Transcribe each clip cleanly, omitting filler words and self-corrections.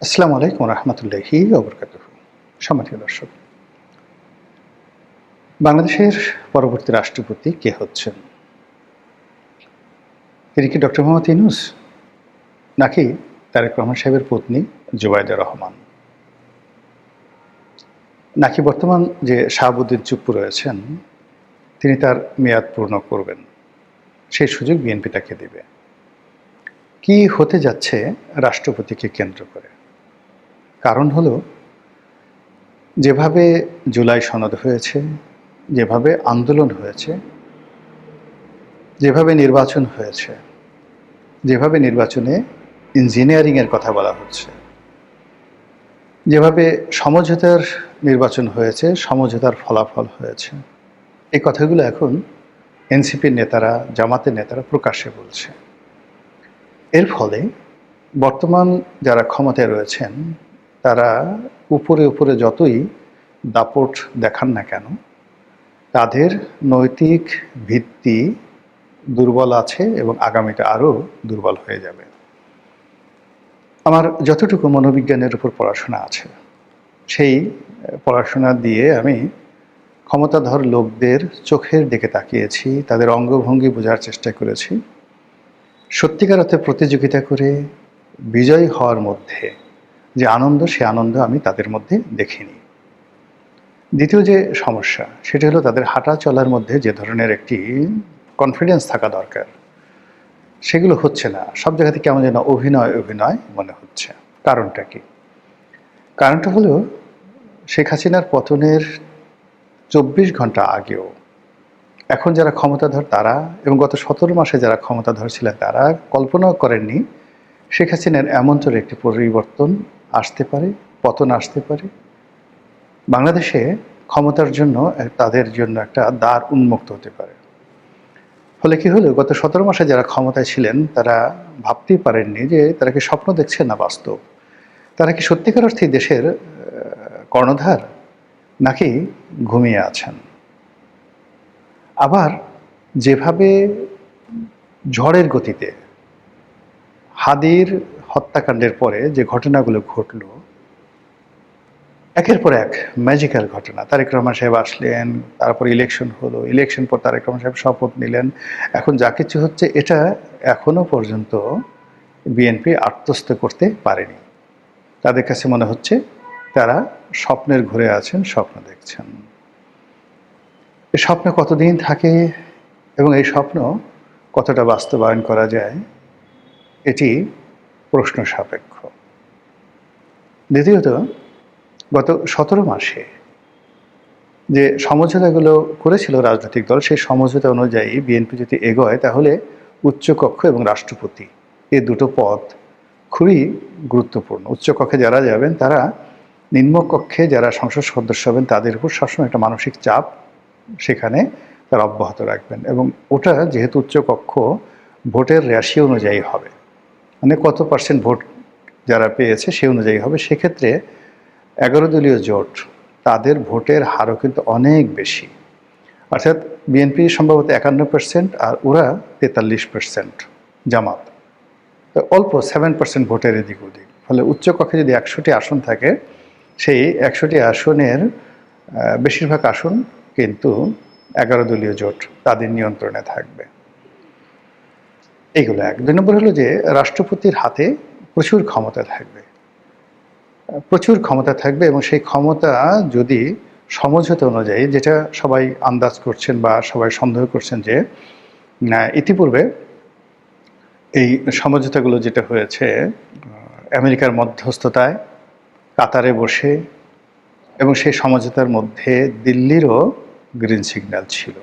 আসসালামু আলাইকুম রহমতুল্লাহি ওয়া বারাকাতুহু। সম্মানিত দর্শক, বাংলাদেশের পরবর্তী রাষ্ট্রপতি কে হচ্ছেন? তিনি কি ডক্টর মোহাম্মদ ইউনূস, নাকি তারেক রহমান সাহেবের পত্নী জুবাইদা রহমান, নাকি বর্তমান যে শাহাবুদ্দিন চুপ্পু রয়েছেন তিনি তার মেয়াদ পূর্ণ করবেন, সেই সুযোগ বিএনপি তাকে দেবে? কি হতে যাচ্ছে রাষ্ট্রপতিকে কেন্দ্র করে? কারণ হলো, যেভাবে জুলাই সনদ হয়েছে, যেভাবে আন্দোলন হয়েছে, যেভাবে নির্বাচন হয়েছে, যেভাবে নির্বাচনে ইঞ্জিনিয়ারিংয়ের কথা বলা হচ্ছে, যেভাবে সমঝোতার নির্বাচন হয়েছে, সমঝোতার ফলাফল হয়েছে, এই কথাগুলো এখন এনসিপির নেতারা, জামাতের নেতারা প্রকাশ্যে বলছে। এর ফলে বর্তমান যারা ক্ষমতায় রয়েছেন তারা উপরে উপরে যতই দাপট দেখান না কেন, তাদের নৈতিক ভিত্তি দুর্বল আছে এবং আগামীতে আরও দুর্বল হয়ে যাবে। আমার যতটুকু মনোবিজ্ঞানের উপর পড়াশোনা আছে, সেই পড়াশোনা দিয়ে আমি ক্ষমতাধর লোকদের চোখের দিকে তাকিয়েছি, তাদের অঙ্গভঙ্গি বোঝার চেষ্টা করেছি। সত্যিকার অর্থে প্রতিযোগিতা করে বিজয়ী হওয়ার মধ্যে যে আনন্দ, সে আনন্দ আমি তাদের মধ্যে দেখিনি। দ্বিতীয় যে সমস্যা, সেটা হলো তাদের হাঁটা চলার মধ্যে যে ধরনের একটি কনফিডেন্স থাকা দরকার, সেগুলো হচ্ছে না। সব জায়গাতে কেমন যেন অভিনয় অভিনয় মনে হচ্ছে। কারণটা কি? কারণটা হলো, শেখ হাসিনার পতনের ২৪ ঘন্টা আগেও এখন যারা ক্ষমতাধর তারা, এবং গত ১৭ মাসে যারা ক্ষমতাধর ছিলেন তারা কল্পনাও করেননি শেখ হাসিনার এমনতর একটি পরিবর্তন আসতে পারে, পতন আসতে পারে। বাংলাদেশে ক্ষমতার জন্য তাদের জন্য একটা দ্বার উন্মুক্ত হতে পারে। ফলে কি হলো, গত ১৭ মাসে যারা ক্ষমতায় ছিলেন তারা ভাবতেই পারেননি যে তারা কি স্বপ্ন দেখছেন না বাস্তব। তারা কি সত্যিকার অর্থেই দেশের কর্ণধার, নাকি ঘুমিয়ে আছেন? আবার যেভাবে ঝড়ের গতিতে হাদির হত্যাকাণ্ডের পরে যে ঘটনাগুলো ঘটল, একের পর এক ম্যাজিক্যাল ঘটনা। তারেক রহমান সাহেব আসলেন, তারপর ইলেকশন হলো, ইলেকশন পর তারেক রহমান সাহেব শপথ নিলেন। এখন যা কিছু হচ্ছে, এটা এখনো পর্যন্ত বিএনপি আত্মস্থ করতে পারেনি। তাদের কাছে মনে হচ্ছে তারা স্বপ্নের ঘুরে আছেন, স্বপ্ন দেখছেন। এই স্বপ্ন কতদিন থাকে এবং এই স্বপ্ন কতটা বাস্তবায়ন করা যায়, এটি প্রশ্ন সাপেক্ষ। দ্বিতীয়ত, গত ১৭ মাসে যে সমঝোতাগুলো করেছিল রাজনৈতিক দল, সেই সমঝোতা অনুযায়ী বিএনপি যদি এগোয়, তাহলে উচ্চকক্ষ এবং রাষ্ট্রপতি, এই দুটো পদ খুবই গুরুত্বপূর্ণ। উচ্চকক্ষে যারা যাবেন তারা নিম্নকক্ষে যারা সংসদ সদস্য হবেন তাদের উপর সবসময় একটা মানসিক চাপ সেখানে তারা অব্যাহত রাখবেন। এবং ওটা যেহেতু উচ্চকক্ষ, ভোটের রেশিও অনুযায়ী হবে, মানে কত পার্সেন্ট ভোট যারা পেয়েছে সে অনুযায়ী হবে। সেক্ষেত্রে 11 দলীয় জোট, তাদের ভোটের হারও কিন্তু অনেক বেশি। অর্থাৎ বিএনপি সম্ভবত 51% আর ওরা 43%, জামাত তো অল্প 7% ভোটের এদিক ওদিক। ফলে উচ্চকক্ষে যদি 100টি আসন থাকে, সেই 100টি আসনের বেশিরভাগ আসন কিন্তু 11 দলীয় জোট তাদের নিয়ন্ত্রণে থাকবে। এইগুলো এক। 2 নম্বর হলো যে রাষ্ট্রপতির হাতে প্রচুর ক্ষমতা থাকবে, প্রচুর ক্ষমতা থাকবে, এবং সেই ক্ষমতা যদি সমঝোতা অনুযায়ী, যেটা সবাই আন্দাজ করছেন বা সবাই সন্দেহ করছেন যে ইতিপূর্বে এই সমঝোতাগুলো যেটা হয়েছে আমেরিকার মধ্যস্থতায়, কাতারে বসে, এবং সেই সমঝোতার মধ্যে দিল্লিরও গ্রিন সিগন্যাল ছিল,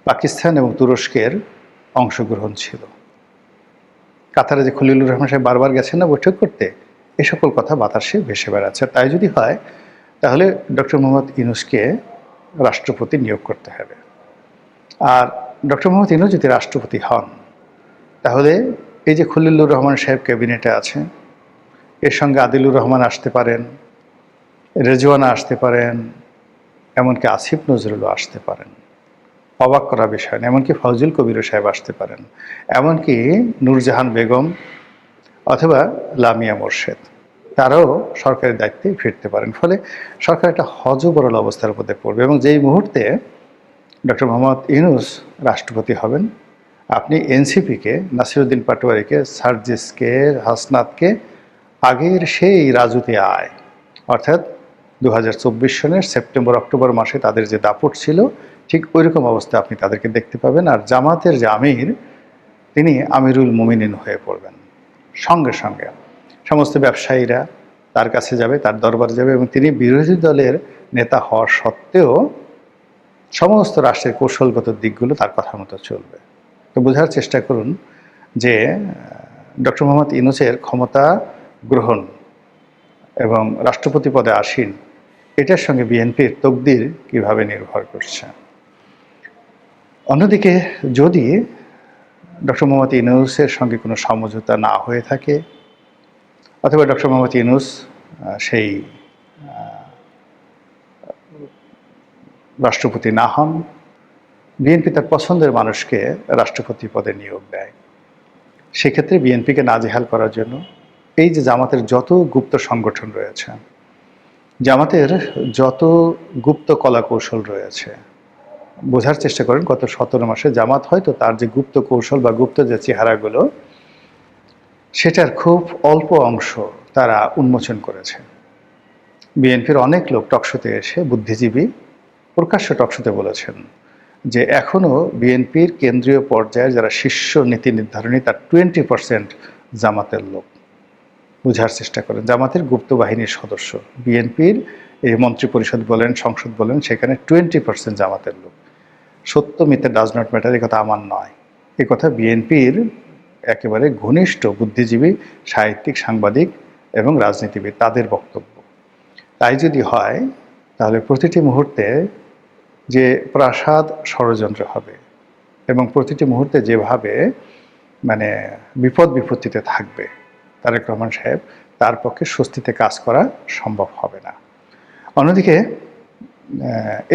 পাকিস্তান এবং তুরস্কের অংশগ্রহণ ছিল। কাতারে যে খলিলুর রহমান সাহেব বারবার গেছেন না বৈঠক করতে, এ সকল কথা বাতাসে ভেসে বেড়াচ্ছে। তাই যদি হয়, তাহলে ডক্টর মোহাম্মদ ইউনূসকে রাষ্ট্রপতি নিয়োগ করতে হবে। আর ডক্টর মোহাম্মদ ইউনূস যদি রাষ্ট্রপতি হন, তাহলে এই যে খলিলুর রহমান সাহেব ক্যাবিনেটে আছে, এর সঙ্গে আদিলুর রহমান আসতে পারেন, রেজওয়ানা আসতে পারেন, এমনকি আসিফ নজরুলও আসতে পারেন। অবাক করা বিষয় না। এমনকি ফজল কবির সাহেব আসতে পারেন, এমনকি নূরজাহান বেগম অথবা লামিয়া মোর্শেদ। তারাও সরকারের দায়িত্বে ফিরতে পারেন। ফলে সরকার একটা হযবরল অবস্থার মধ্যে পড়বে এবং যেই মুহূর্তে ডক্টর মোহাম্মদ ইউনূস রাষ্ট্রপতি হবেন, আপনি এনসিপিকে, নাসিরুদ্দিন পাটোয়ারিকে, সার্জিসকে, হাসনাতকে আগের সেই রাজুতি আয়, অর্থাৎ 2024 সনের সেপ্টেম্বর অক্টোবর মাসে তাদের যে দাপট ছিল, ঠিক ওইরকম অবস্থা আপনি তাদেরকে দেখতে পাবেন। আর জামাতের যে আমির, তিনি আমিরুল মুমিনিন হয়ে পড়বেন। সঙ্গে সঙ্গে সমস্ত ব্যবসায়ীরা তার কাছে যাবে, তার দরবারে যাবে এবং তিনি বিরোধী দলের নেতা হওয়া সত্ত্বেও সমস্ত রাষ্ট্রের কৌশলগত দিকগুলো তার কথা মতো চলবে। তো বোঝার চেষ্টা করুন যে ডক্টর মোহাম্মদ ইউনূসের ক্ষমতা গ্রহণ এবং রাষ্ট্রপতি পদে আসীন, এটার সঙ্গে বিএনপির তকদির কিভাবে নির্ভর করছে। অন্যদিকে যদি ডক্টর মোহাম্মদ ইউনূসের সঙ্গে কোনো সমঝোতা না হয়ে থাকে, অথবা ডক্টর মোহাম্মদ ইউনূস সেই রাষ্ট্রপতি না হন, বিএনপি তার পছন্দের মানুষকে রাষ্ট্রপতি পদে নিয়োগ দেয়, সেক্ষেত্রে বিএনপিকে নাজেহাল করার জন্য এই যে জামাতের যত গুপ্ত সংগঠন রয়েছে, জামাতের যত গুপ্ত কলা কৌশল রয়েছে, বোঝার চেষ্টা করেন গত 17 মাসে জামাত হয়তো তার যে গুপ্ত কৌশল বা গুপ্ত যে চেহারাগুলো, সেটার খুব অল্প অংশ তারা উন্মোচন করেছে। বিএনপির অনেক লোক টকশোতে এসে, বুদ্ধিজীবী প্রকাশ্য টকশোতে বলেছেন যে এখনও বিএনপির কেন্দ্রীয় পর্যায়ে যারা শীর্ষ নীতি নির্ধারণী, তার 20% জামাতের লোক। বোঝার চেষ্টা করেন, জামাতের গুপ্ত বাহিনীর সদস্য, বিএনপির এই মন্ত্রিপরিষদ বলেন, সংসদ বলেন, সেখানে 20% জামাতের লোক। সত্য মিথ্যা ডাজ নট ম্যাটার, এ কথা আমার নয়, এ কথা বিএনপির একেবারে ঘনিষ্ঠ বুদ্ধিজীবী, সাহিত্যিক, সাংবাদিক এবং রাজনীতিবিদ, তাদের বক্তব্য। তাই যদি হয়, তাহলে প্রতিটি মুহূর্তে যে প্রাসাদ ষড়যন্ত্র হবে এবং প্রতিটি মুহূর্তে যেভাবে মানে বিপদ বিপত্তিতে থাকবে তারেক রহমান সাহেব, তার পক্ষে স্বস্তিতে কাজ করা সম্ভব হবে না। অন্যদিকে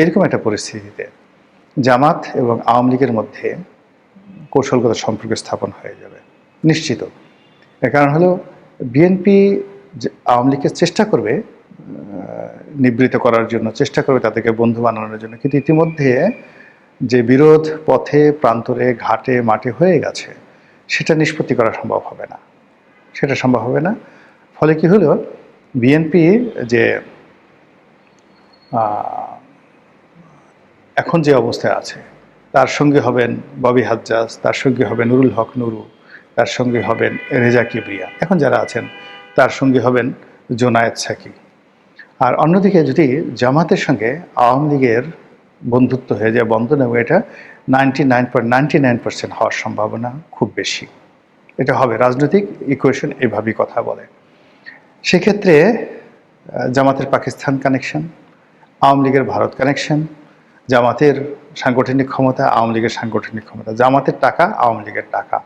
এরকম একটা পরিস্থিতিতে জামাত এবং আওয়ামী লীগের মধ্যে কৌশলগত সম্পর্ক স্থাপন হয়ে যাবে নিশ্চিত। এর কারণ হলো বিএনপি আওয়ামী লীগকে চেষ্টা করবে নিবৃত করার জন্য, চেষ্টা করবে তাদেরকে বন্ধু বানানোর জন্য, কিন্তু ইতিমধ্যে যে বিরোধ পথে, প্রান্তরে, ঘাটে, মাঠে হয়ে গেছে, সেটা নিষ্পত্তি করা সম্ভব হবে না, সেটা সম্ভব হবে না। ফলে কি হলো, বিএনপি যে এখন যে অবস্থায় আছে, তার সঙ্গে হবেন ববি হাজ্জাজ, তার সঙ্গে হবেন নুরুল হক নুরু, তার সঙ্গে হবেন রেজা কিবরিয়া, এখন যারা আছেন, তার সঙ্গে হবেন জোনায়েদ সাকি। আর অন্যদিকে যদি জামাতের সঙ্গে আওয়ামী লীগের বন্ধুত্ব হয়ে যায়, বন্ধন, এবং এটা 99.99% হওয়ার সম্ভাবনা খুব বেশি, এটা হবে। রাজনৈতিক ইকুয়েশন এইভাবেই কথা বলে। সেক্ষেত্রে জামাতের পাকিস্তান কানেকশন, আওয়ামী লীগের ভারত কানেকশন, জামাতের সাংগঠনিক ক্ষমতা, আওয়ামী লীগের সাংগঠনিক ক্ষমতা, জামাতের টাকা, আওয়ামী লীগের টাকা,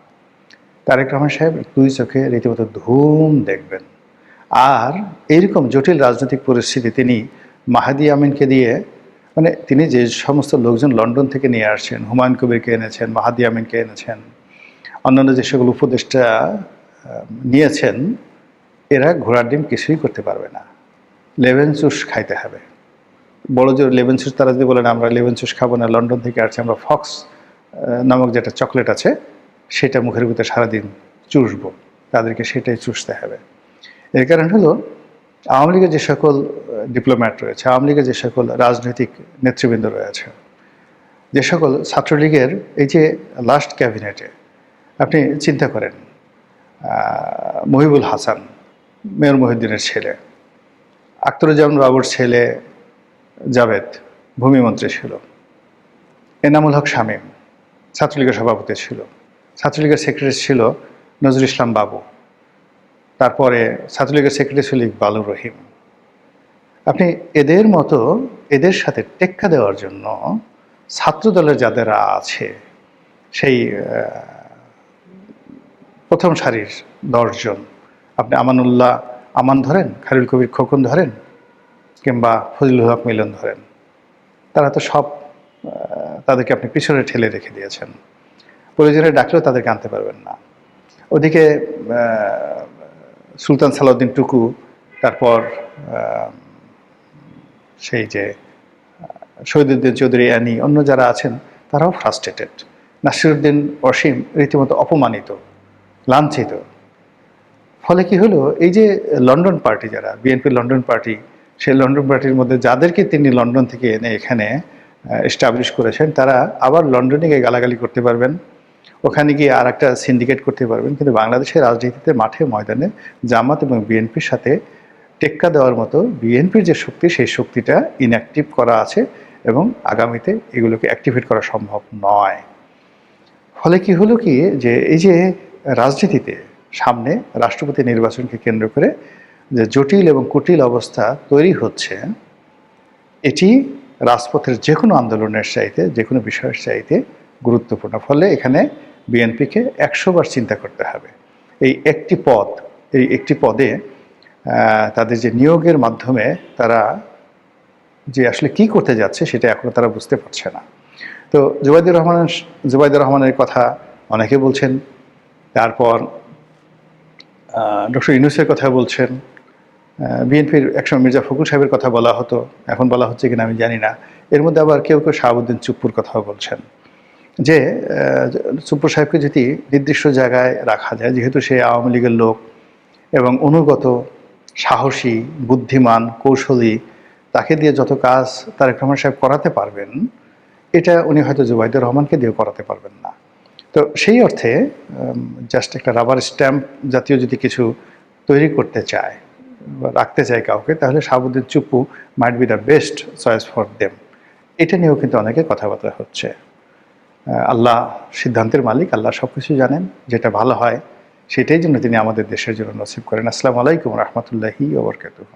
তারেক রহমান সাহেব দুই চোখে রীতিমতো ধুম দেখবেন। আর এইরকম জটিল রাজনৈতিক পরিস্থিতি তিনি মাহাদি আমিনকে দিয়ে, মানে তিনি যে সমস্ত লোকজন লন্ডন থেকে নিয়ে আসছেন, হুমায়ুন কবিরকে এনেছেন, মাহাদি আমিনকে এনেছেন, অন্যান্য যে সকল উপদেষ্টা নিয়েছেন, এরা ঘোড়ার ডিম কিছুই করতে পারবে না, লেমন জুস খাইতে হবে। বড় যে লেমন জুস, তারা যদি বলেন আমরা লেমন জুস খাবো না, লন্ডন থেকে আসছে, আমরা ফক্স নামক যেটা চকলেট আছে সেটা মুখের ভিতরে সারাদিন চুষবো, তাদেরকে সেটাই চুষতে হবে। এর কারণ হলো আওয়ামী লীগের যে সকল ডিপ্লোম্যাট রয়েছে, আওয়ামী লীগের যে সকল রাজনৈতিক নেতৃবৃন্দ রয়েছে, যে সকল ছাত্রলীগের এই যে লাস্ট ক্যাবিনেটে আপনি চিন্তা করেন, মহিবুল হাসান মেয়র মহিউদ্দিনের ছেলে, আখতারুজ্জামান বাবুর ছেলে জাভেদ ভূমিমন্ত্রী ছিল, এনামুল হক শামীম ছাত্রলীগের সভাপতি ছিল, ছাত্রলীগের সেক্রেটারি ছিল নজরুল ইসলাম বাবু, তারপরে ছাত্রলীগের সেক্রেটারি ছিল ইকবালুর রহিম। আপনি এদের মতো, এদের সাথে টেক্কা দেওয়ার জন্য ছাত্রদলের যাদেরা আছে, সেই প্রথম সারির 10 জন, আপনি আমানুল্লাহ আমান ধরেন, খালিল কবির খোকন ধরেন, কিংবা ফজলুল হক মিলন ধরেন, তারা তো সব তাদেরকে আপনি পিছনে ঠেলে রেখে দিয়েছেন, প্রয়োজনে ডাকলেও তাদেরকে আনতে পারবেন না। ওদিকে সুলতান সালাউদ্দিন টুকু তারপর সেই যে শহীদুদ্দিন চৌধুরী অ্যানি, অন্য যারা আছেন তারাও ফ্রাস্ট্রেটেড। নাসিরুদ্দিন অসীম রীতিমতো অপমানিত, লাঞ্ছিত। ফলে কি হলো, এই যে লন্ডন পার্টি, যারা বিএনপির লন্ডন পার্টি, সেই লন্ডন পার্টির মধ্যে যাদেরকে তিনি লন্ডন থেকে এনে এখানে এস্টাবলিশ করেছেন, তারা আবার লন্ডনে গিয়ে গালাগালি করতে পারবেন, ওখানে গিয়ে আর একটা সিন্ডিকেট করতে পারবেন। কিন্তু বাংলাদেশের রাজনীতিতে মাঠে ময়দানে জামাত এবং বিএনপির সাথে টেক্কা দেওয়ার মতো বিএনপির যে শক্তি, সেই শক্তিটা ইনঅ্যাক্টিভ করা আছে এবং আগামীতে এগুলোকে অ্যাক্টিভেট করা সম্ভব নয়। ফলে কি হলো কি, যে এই যে রাজনীতিতে সামনে রাষ্ট্রপতি নির্বাচনকে কেন্দ্র করে যে জটিল এবং কুটিল অবস্থা তৈরি হচ্ছে, এটি রাজপথের যে কোনো আন্দোলনের চাইতে, যে কোনো বিষয়ের চাইতে গুরুত্বপূর্ণ। ফলে এখানে বিএনপিকে 100 বার চিন্তা করতে হবে। এই একটি পদে তাদের যে নিয়োগের মাধ্যমে তারা যে আসলে কি করতে যাচ্ছে, সেটা এখনো তারা বুঝতে পারছে না। তো জুবাইদুর রহমানের কথা অনেকে বলছেন, তারপর ডক্টর ইউনূসের কথা বলছেন, বিএনপির একসময় মির্জা ফখরুল সাহেবের কথা বলা হতো, এখন বলা হচ্ছে কিনা আমি জানি না। এর মধ্যে আবার কেউ কেউ শাহাবুদ্দিন চুপ্পুর কথাও বলছেন যে চুপ্পু সাহেবকে যদি নির্দিষ্ট জায়গায় রাখা যায়, যেহেতু সে আওয়ামী লীগের লোক এবং অনুগত, সাহসী, বুদ্ধিমান, কৌশলী, তাকে দিয়ে যত কাজ তারেক রহমান সাহেব করাতে পারবেন, এটা উনি হয়তো জুবাইদুর রহমানকে দিয়েও করাতে পারবেন না। তো সেই অর্থে জাস্ট একটা রাবার স্ট্যাম্প জাতীয় যদি কিছু তৈরি করতে চায় বা রাখতে চায় কাউকে, তাহলে Shahabuddin Chuppu might be the best choice for them. এটা নিয়েও কিন্তু অনেকে কথাবার্তা হচ্ছে। আল্লাহ সিদ্ধান্তের মালিক, আল্লাহ সব কিছু জানেন, যেটা ভালো হয় সেটাই যেন তিনি আমাদের দেশের জন্য নসিব করেন। আসসালামু আলাইকুম রহমতুল্লাহি ওয়া বারাকাতুহু।